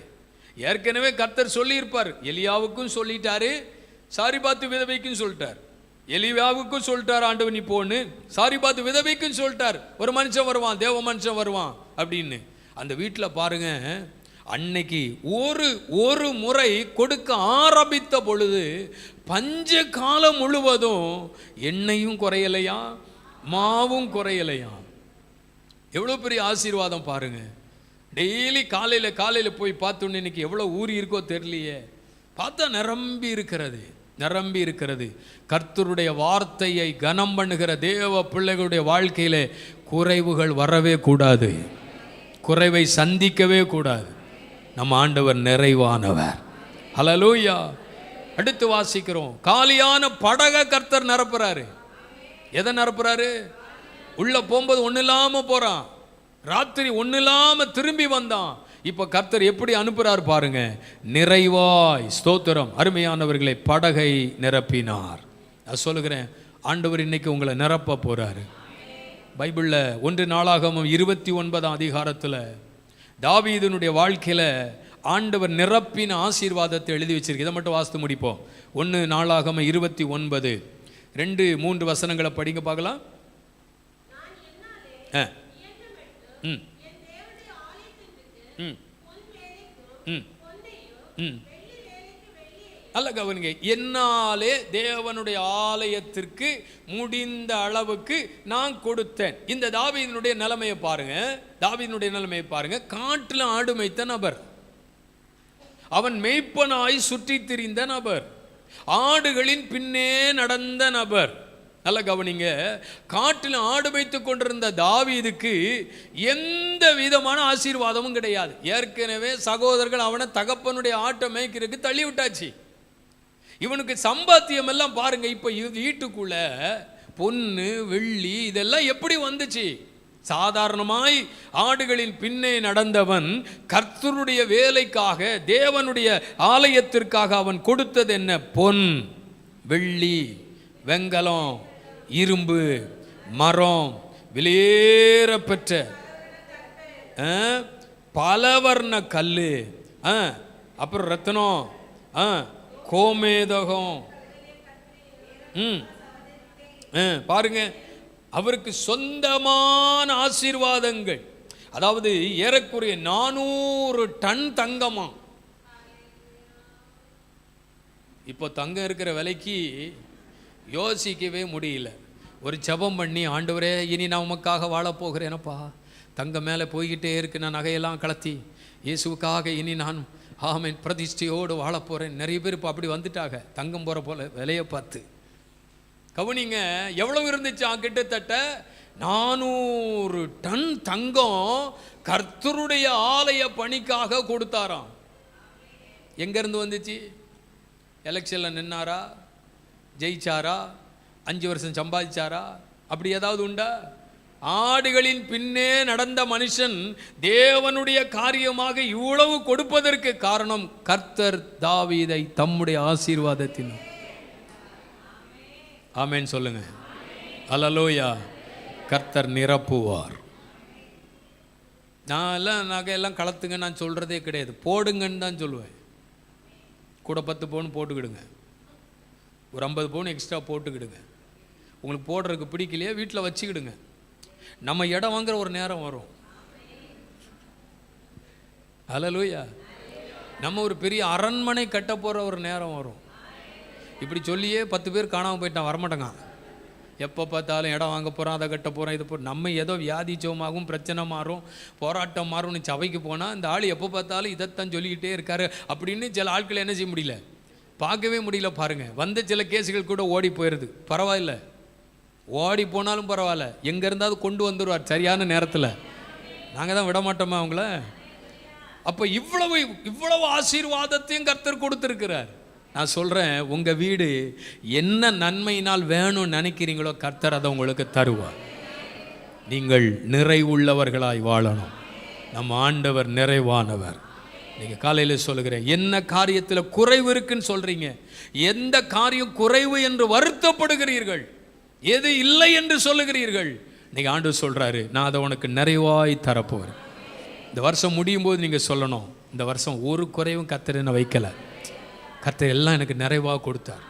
[SPEAKER 1] ஏற்கனவே கர்த்தர் சொல்லியிருப்பார், எலியாவுக்கும் சொல்லிட்டாரு, சாரிபாத்து விதவைக்கும் சொல்லிட்டார். எலியாவுக்கும் சொல்லிட்டார், ஆண்டவன் நீ போன்னு. சாரிபாத்து விதவைக்கும் சொல்லிட்டார், ஒரு மனுஷன் வருவான், தேவ மனுஷன் வருவான் அப்படின்னு. அந்த வீட்டில் பாருங்க, அன்னைக்கு ஒரு முறை கொடுக்க ஆரம்பித்த பொழுது பஞ்ச காலம் முழுவதும் எண்ணெயும் குறையலையா, மாவும் குறையலையா. எவ்வளோ பெரிய ஆசீர்வாதம் பாருங்க. டெய்லி காலையில் போய் பார்த்தோன்னு இன்னைக்கு எவ்வளோ ஊறி இருக்கோ தெரியலையே, பார்த்தா நிரம்பி இருக்கிறது, நிரம்பி இருக்கிறது. கர்த்தருடைய வார்த்தையை கனம் பண்ணுகிற தேவ பிள்ளைகளுடைய வாழ்க்கையில் குறைவுகள் வரவே கூடாது, குறைவை சந்திக்கவே கூடாது. நம்ம ஆண்டவர் நிறைவானவர். ஹல்லேலூயா. அடுத்து வாசிக்கிறோம், காலியான படகை கர்த்தர் நிரப்புறாரு. எதை நிரப்புறாரு? உள்ள போகும்போது ஒன்றும் இல்லாமல் போகிறான், ராத்திரி ஒன்றும் இல்லாமல் திரும்பி வந்தான். இப்போ கர்த்தர் எப்படி அனுப்புகிறார் பாருங்க, நிறைவாய். ஸ்தோத்திரம். அருமையானவர்களை, படகை நிரப்பினார். நான் சொல்லுகிறேன், ஆண்டவர் இன்னைக்கு உங்களை நிரப்ப போகிறாரு. பைபிளில் 1 நாளாகமம் 29ஆம் அதிகாரத்தில் தாவீதினுடைய வாழ்க்கையில் ஆண்டவர் நிரப்பின ஆசீர்வாதத்தை எழுதி வச்சிருக்கு. இதை மட்டும் வாசித்து முடிப்போம். 1 நாளாகமம் 29 2-3 வசனங்களை படிங்க பார்க்கலாம். அல்ல கவனிங்க, என்னாலே தேவனுடைய ஆலயத்திற்கு முடிந்த அளவுக்கு நான் கொடுத்தேன். இந்த தாவீதினுடைய நிலைமையை பாருங்க, தாவீதினுடைய நிலைமையை பாருங்க. காட்டில் ஆடு மேய்த்த நபர், அவன் மேய்ப்பனாய் சுற்றி திரிந்த நபர், ஆடுகளின் பின்னே நடந்த நபர். நல்ல கவனிங்க, காட்டில் ஆடு வைத்து கொண்டிருந்த தாவீதுக்கு எந்த விதமான ஆசீர்வாதமும் கிடையாது. ஏற்கனவே சகோதரர்கள் அவனை தகப்பனுடைய ஆட்டை மேய்க்கிறதுக்கு தள்ளி விட்டாச்சு. இவனுக்கு சம்பாத்தியம் எல்லாம் பாருங்க. இப்போ வீட்டுக்குள்ள பொன்னு வெள்ளி இதெல்லாம் எப்படி வந்துச்சு? சாதாரணமாய் ஆடுகளின் பின்னே நடந்தவன் கர்த்தருடைய வேலைக்காக, தேவனுடைய ஆலயத்திற்காக அவன் கொடுத்தது என்ன? பொன், வெள்ளி, வெங்கலம், இரும்பு, மரம், விலையேற பெற்ற பலவர்ண கல்லு, அப்புறம் ரத்னம், கோமேதகம். பாருங்க, அவருக்கு சொந்தமான ஆசீர்வாதங்கள். அதாவது ஏறக்குறைய 400 டன் தங்கமா. இப்போ தங்கம் இருக்கிற விலைக்கு யோசிக்கவே முடியல. ஒரு ஜெபம் பண்ணி, ஆண்டவரே இனி நான் உமக்காக வாழப்போகிறேனப்பா, தங்கம் மேலே போய்கிட்டே இருக்கு, நான் நகையெல்லாம் கலத்தி இயேசுக்காக இனி நான் ஆமென். பிரதிஷ்டையோடு வாழ போகிறேன். நிறைய பேர் இப்போ அப்படி வந்துட்டாங்க, தங்கம் போகிற போல விலையை பார்த்து. கவனிங்க, எவ்வளவு இருந்துச்சா? கிட்டத்தட்ட 400 டன் தங்கம் கர்த்தருடைய ஆலய பணிக்காக கொடுத்தாராம். எங்கேருந்து வந்துச்சு? எலெக்ஷனில் நின்னாரா? ஜெயிச்சாரா? 5 வருஷம் சம்பாதிச்சாரா? அப்படி ஏதாவது உண்டா? ஆடுகளின் பின்னே நடந்த மனுஷன் தேவனுடைய காரியமாக இவ்வளவு கொடுப்பதற்கு காரணம் கர்த்தர் தாவீதை தம்முடைய ஆசீர்வாதத்தின். ஆமென் சொல்லுங்க. அல்லேலூயா. கர்த்தர் நிரப்புவார். நான் எல்லாம் நகையெல்லாம் கலத்துங்க நான் சொல்கிறதே கிடையாது, போடுங்கன்னு தான் சொல்லுவேன். கூட 10 பவுன் போட்டுக்கிடுங்க, ஒரு 50 பவுன் எக்ஸ்ட்ரா போட்டுக்கிடுங்க. உங்களுக்கு போடுறதுக்கு பிடிக்கலையே வீட்டில் வச்சுக்கிடுங்க. நம்ம இடம் வாங்குற ஒரு நேரம் வரும். அல்லேலூயா. நம்ம ஒரு பெரிய அரண்மனை கட்ட போகிற ஒரு நேரம் வரும். இப்படி சொல்லியே 10 பேர் காணாமல் போயிட்டான், வரமாட்டேங்க. எப்போ பார்த்தாலும் இடம் வாங்க போகிறோம், அதை கட்ட போகிறோம், இது போ. நம்ம ஏதோ வியாதி சோமாகும், பிரச்சனை மாறும், போராட்டம் மாறும்னு சபைக்கு போனால் இந்த ஆள் எப்போ பார்த்தாலும் இதைத்தான் சொல்லிக்கிட்டே இருக்காரு அப்படின்னு சில ஆட்களை என்ன செய்ய முடியல, பார்க்கவே முடியல. பாருங்கள், வந்த சில கேஸுகள் கூட ஓடி போயிடுது. பரவாயில்ல, ஓடி போனாலும் பரவாயில்ல, எங்கே இருந்தாவது கொண்டு வந்துடுவார் சரியான நேரத்தில். நாங்கள் தான் விட மாட்டோமா அவங்கள? அப்போ இவ்வளவு ஆசீர்வாதத்தையும் கர்த்தர் கொடுத்துருக்கிறார். நான் சொல்கிறேன், உங்கள் வீடு என்ன நன்மையினால் வேணும்னு நினைக்கிறீங்களோ கர்த்தர் அதை உங்களுக்கு தருவார். நீங்கள் நிறைவுள்ளவர்களாய் வாழணும். நம்ம ஆண்டவர் நிறைவானவர். நீங்கள் காலையில் சொல்லுகிறேன், என்ன காரியத்தில் குறைவு இருக்குன்னு சொல்கிறீங்க, எந்த காரியம் குறைவு என்று வருத்தப்படுகிறீர்கள், எது இல்லை என்று சொல்லுகிறீர்கள், நீங்கள் ஆண்டவர் சொல்கிறாரு, நான் அதை உனக்கு நிறைவாய் தரப்போகிறேன். இந்த வருஷம் முடியும் போது நீங்கள் சொல்லணும், இந்த வருஷம் ஒரு குறைவும் கர்த்தர் என்ன வைக்கலை, கர்த்தர் எல்லாம் எனக்கு நிறைவாக கொடுத்தார்.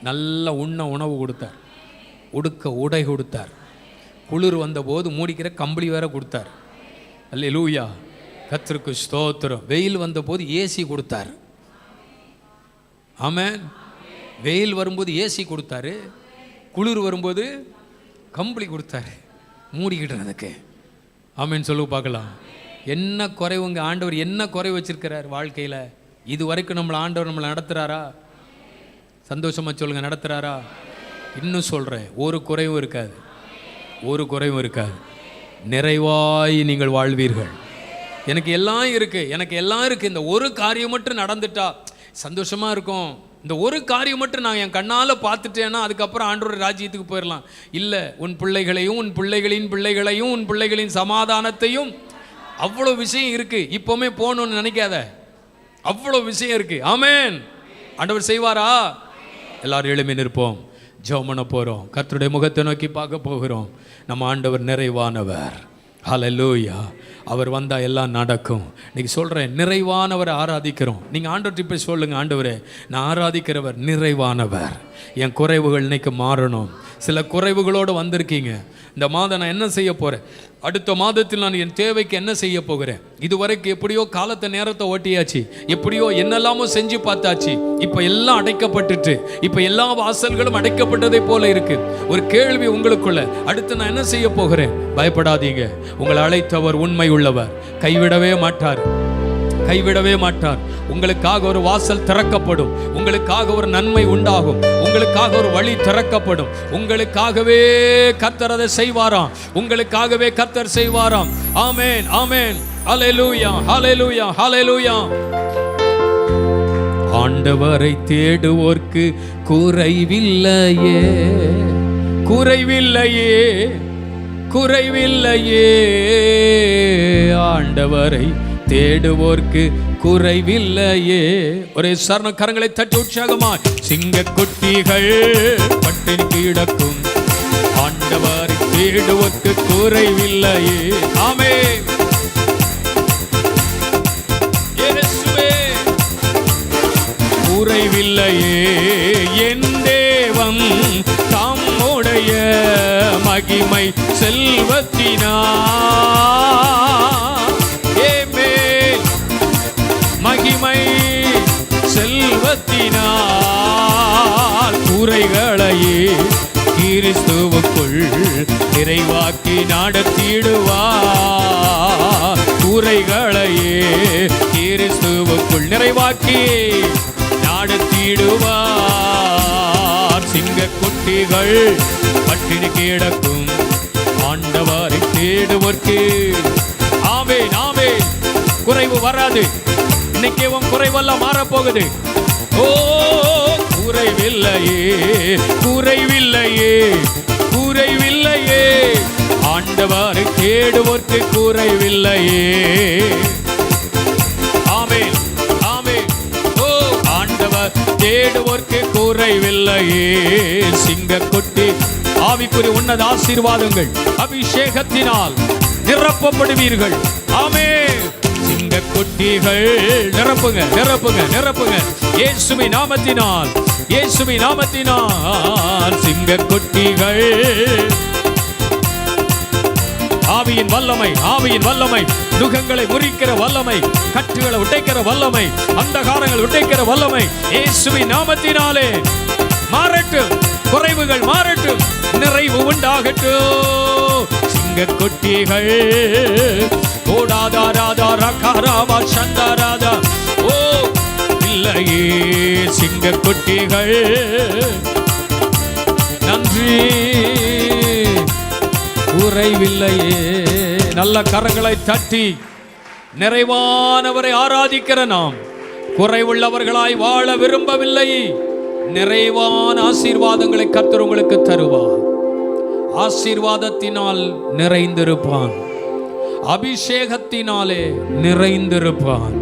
[SPEAKER 1] நல்ல உணவு கொடுத்தார், உடுக்க உடை கொடுத்தார், குளிர் வந்தபோது மூடிக்கிற கம்பளி வேற கொடுத்தார். அல்லேலூயா. கர்த்தருக்கு ஸ்தோத்திரம். வெயில் வந்தபோது ஏசி கொடுத்தார். ஆமென். வெயில் வரும்போது ஏசி கொடுத்தாரு, குளிர் வரும்போது கம்பளி கொடுத்தாரு, மூடிக்கிட்டுறதுக்கு. ஆமென் சொல்லு பார்க்கலாம். என்ன குறைவுங்க? ஆண்டவர் என்ன குறை வச்சிருக்கிறார் வாழ்க்கையில்? இது வரைக்கும் நம்மளை ஆண்டவர் நம்மளை நடத்துகிறாரா? சந்தோஷமாக சொல்லுங்கள், நடத்துகிறாரா? இன்னும் சொல்கிறேன், ஒரு குறைவும் இருக்காது, ஒரு குறைவும் இருக்காது. நிறைவாய் நீங்கள் வாழ்வீர்கள். எனக்கு எல்லாம் இருக்குது, எனக்கு எல்லாம் இருக்குது, இந்த ஒரு காரியம் மட்டும் நடந்துட்டா சந்தோஷமாக இருக்கும். இந்த ஒரு காரியம் மட்டும் நான் என் கண்ணால் பார்த்துட்டேன்னா அதுக்கப்புறம் ஆண்டவர் ராஜ்யத்துக்கு போயிடலாம். இல்லை, உன் பிள்ளைகளையும் உன் பிள்ளைகளின் பிள்ளைகளையும் உன் பிள்ளைகளின் சமாதானத்தையும், அவ்வளோ விஷயம் இருக்குது. இப்போவுமே போகணுன்னு நினைக்காத, அவ்வளோ விஷயம் இருக்குது. ஆமென். ஆண்டவர் செய்வாரா? எல்லாரும் எழுப்பி நிற்போம், ஜெபம் பண்ண போகிறோம், கர்த்தருடைய முகத்தை நோக்கி பார்க்க போகிறோம். நம்ம ஆண்டவர் நிறைவானவர். ஹல்லேலூயா. அவர் வந்தால் எல்லாம் நடக்கும். இன்றைக்கி சொல்கிறேன், நிறைவானவரை ஆராதிக்கிறோம். நீங்கள் ஆண்டவர்கிட்ட போய் சொல்லுங்கள், ஆண்டவரே நான் ஆராதிக்கிறவர் நிறைவானவர், என் குறைவுகள் இன்னைக்கு மாறணும். சில குறைவுகளோடு வந்திருக்கீங்க. இந்த மாதம் நான் என்ன செய்ய போகிறேன், அடுத்த மாதத்தில் நான் என் தேவைக்கு என்ன செய்ய போகிறேன், இதுவரைக்கும் எப்படியோ காலத்தை நேரத்தை ஓட்டியாச்சு, எப்படியோ என்னெல்லாமோ செஞ்சு பார்த்தாச்சு, இப்போ எல்லாம் அடைக்கப்பட்டுட்டு, இப்போ எல்லா வாசல்களும் அடைக்கப்பட்டதை போல இருக்கு. ஒரு கேள்வி உங்களுக்குள்ள, அடுத்து நான் என்ன செய்ய போகிறேன்? பயப்படாதீங்க, உங்களை அழைத்தவர் உண்மை உள்ளவர், கைவிடவே மாட்டார், கைவிடவே மாட்டார். உங்களுக்காக ஒரு வாசல் திறக்கப்படும், உங்களுக்காக ஒரு நன்மை உண்டாகும், உங்களுக்காக ஒரு வழி திறக்கப்படும். உங்களுக்காகவே கர்த்தர் அதை செய்வாராம், உங்களுக்காகவே கர்த்தர் செய்வாராம். ஆமென், ஆமென். ஹல்லேலூயா, ஹல்லேலூயா, ஹல்லேலூயா. ஆண்டவரை தேடுவோர்க்கு குறைவில்லையே, குறைவில்லையே, குறைவில்லையே. ஆண்டவரை தேடுவோர்க்கு குறைவில்லையே. ஒரே சரண கரங்களை தட்டி உற்சாகமாய், சிங்க குட்டிகள் பட்டினி கிடக்கும், ஆண்டவரை தேடுவோர்க்கு குறைவில்லையே. ஆமென். இயேசுவே குறைவில்லையே. என் தேவன் தம்முடைய மகிமை செல்வத்தினார், மகிமை செல்வத்தினால் குறைகளையே கிறிஸ்துவுக்குள் நிறைவாக்கி நடத்திடுவார். குறைகளையே கிறிஸ்துவுக்குள் நமக்குள் நிறைவாக்கி நடத்திடுவார். சிங்க குட்டிகள் பட்டினி கிடக்கும் ஆண்டவரை தேடுவோர்க்கு. ஆமென், ஆமென். குறைவு வராது. இன்னைக்கு உன் குறைவெல்லாம் மாறப்போகுது. ஓ, குறைவில்லையே, குறைவில்லையே, குறைவில்லையே. ஆண்டவரை தேடுவோர்க்கு குறைவில்லையே. ஆமென், ஆமென். ஓ, ஆண்டவர் தேடுவோர்க்கு குறைவில்லையே. சிங்கக்குட்டி ஆவிக்குரிய உன்னத ஆசீர்வாதங்கள் அபிஷேகத்தினால் நிரப்பப்படுவீர்கள். ஆமென். சிங்கக்குட்டிகள் நிரப்புங்க, நிரப்புங்க, நிரப்புங்க. இயேசுவின் நாமத்தினால், இயேசுவின் நாமத்தினால். சிங்கக்குட்டிகள் ஆவியின் வல்லமை, ஆவியின் வல்லமை, நுகங்களை முறிக்கிற வல்லமை, கட்டுகளை உடைக்கிற வல்லமை, அந்தகாரங்கள் உடைக்கிற வல்லமை இயேசுவின் நாமத்தினாலே மாறட்டும். குறைவுகள் மாறட்டும், நிறைவு உண்டாகட்டும். சிங்கக்குட்டிகள் ஓடாதாராதா ரகாராவா சந்தாராதா. ஓ, இல்லையே சிங்கக்குட்டிகள். நன்றி, குறைவில்லையே. நல்ல கரங்களை தட்டி நிறைவானவரை ஆராதிக்கிற நாம் குறைவுள்ளவர்களாய் வாழ விரும்பவில்லை. நிறைவான ஆசீர்வாதங்களை கர்த்தர் உங்களுக்கு தருவார். ஆசீர்வாதத்தினால் நிறைந்திருப்பான், அபிஷேகத்தினாலே நிறைந்திருப்பான்,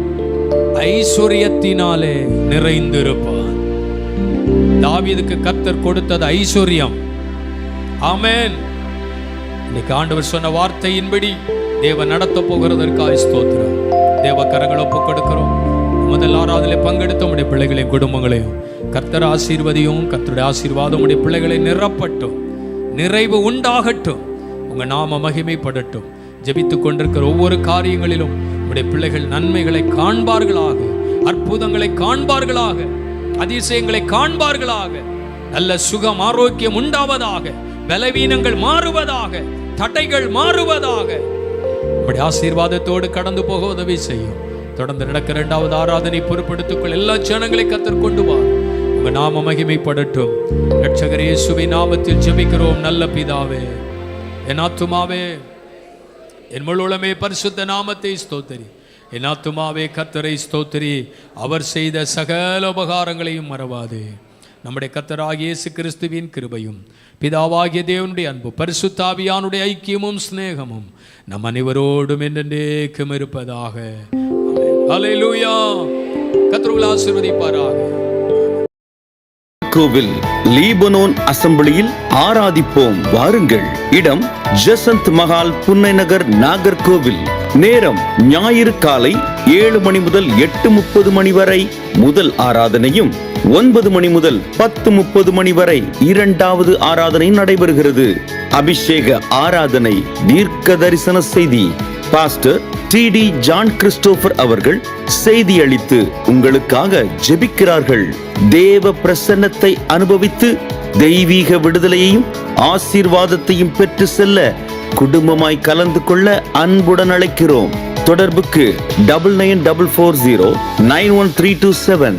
[SPEAKER 1] ஐஸ்வர்யத்தினாலே நிறைந்திருப்பான். தாவீதுக்கு கர்த்தர் கொடுத்தது ஐஸ்வர்யம். ஆமென். இன்னைக்கு ஆண்டவர் சொன்ன வார்த்தையின்படி தேவன் நடத்த போகிறதற்காக ஸ்தோத்திரம். தேவ கரங்களை ஒப்புக் கொடுக்கிறோம். முதல் ஆராதனை பங்கெடுத்த உடைய பிள்ளைகளையும் குடும்பங்களையும் கர்த்தர் ஆசீர்வதியும். கர்த்தருடைய ஆசீர்வாதம் உடைய பிள்ளைகளை நிரப்பட்டும், நிறைவு உண்டாகட்டும், உங்க நாம மகிமைப்படட்டும். ஜெபித்துக் கொண்டிருக்கிற ஒவ்வொரு காரியங்களிலும் உடைய பிள்ளைகள் நன்மைகளை காண்பார்களாக, அற்புதங்களை காண்பார்களாக, அதிசயங்களை காண்பார்களாக. நல்ல சுகம் ஆரோக்கியம் உண்டாவதாக, பலவீனங்கள் மாறுவதாக, தடைகள் மாறுவதாக. உடைய ஆசீர்வாதத்தோடு கடந்து போக உதவி செய்யும். தொடர்ந்து நடக்க இரண்டாவது ஆராதனை பொறுப்பெடுத்துக்கொள். எல்லா ஜனங்களை கர்த்தர் கொண்டு வா. உங்க நாம மகிமைப்படட்டும். இரட்சகர் இயேசுவின் நாமத்தில் ஜெபிக்கிறோம் நல்ல பிதாவே. என் ஆத்துமாவே என் முழுமே பரிசுத்த நாமத்தை ஸ்தோத்திரி. என் ஆத்துமாவே கர்த்தரை ஸ்தோத்திரி. அவர் செய்த சகல உபகாரங்களையும் மறவாதே. நம்முடைய கர்த்தராகிய இயேசு கிறிஸ்துவின் கிருபையும் பிதாவாகிய தேவனுடைய அன்பு பரிசுத்த ஆவியானுடைய ஐக்கியமும் சிநேகமும் நம் அனைவரோடும் என்றென்றைக்கும் இருப்பதாக. ஹல்லேலூயா. கர்த்தர் உங்களை ஆசீர்வதிப்பாராக.
[SPEAKER 2] கோவில் லீபனோன் அசெம்பிளியில் ஆராதிப்போம் வாருங்கள். இடம் ஜசந்த் மஹால், புன்னை நகர், நாகர்கோவில். நேரம் ஞாயிறு காலை 7 மணி முதல் 8:30 மணி வரை முதல் ஆராதனையும், 9 மணி முதல் 10:30 மணி வரை இரண்டாவது ஆராதனை நடைபெறுகிறது. அபிஷேக ஆராதனை, தீர்க்க தரிசன செய்தி பாஸ்டர் TD ஜான் கிறிஸ்டோபர் அவர்கள் செய்தி அளித்து உங்களுக்காக ஜெபிக்கிறார்கள். தேவ பிரசன்னத்தை அனுபவித்து தெய்வீக விடுதலையையும் ஆசீர்வாதத்தையும் பெற்று செல்ல குடும்பமாய் கலந்து கொள்ள அன்புடன் அழைக்கிறோம். தொடர்புக்கு 9944091327.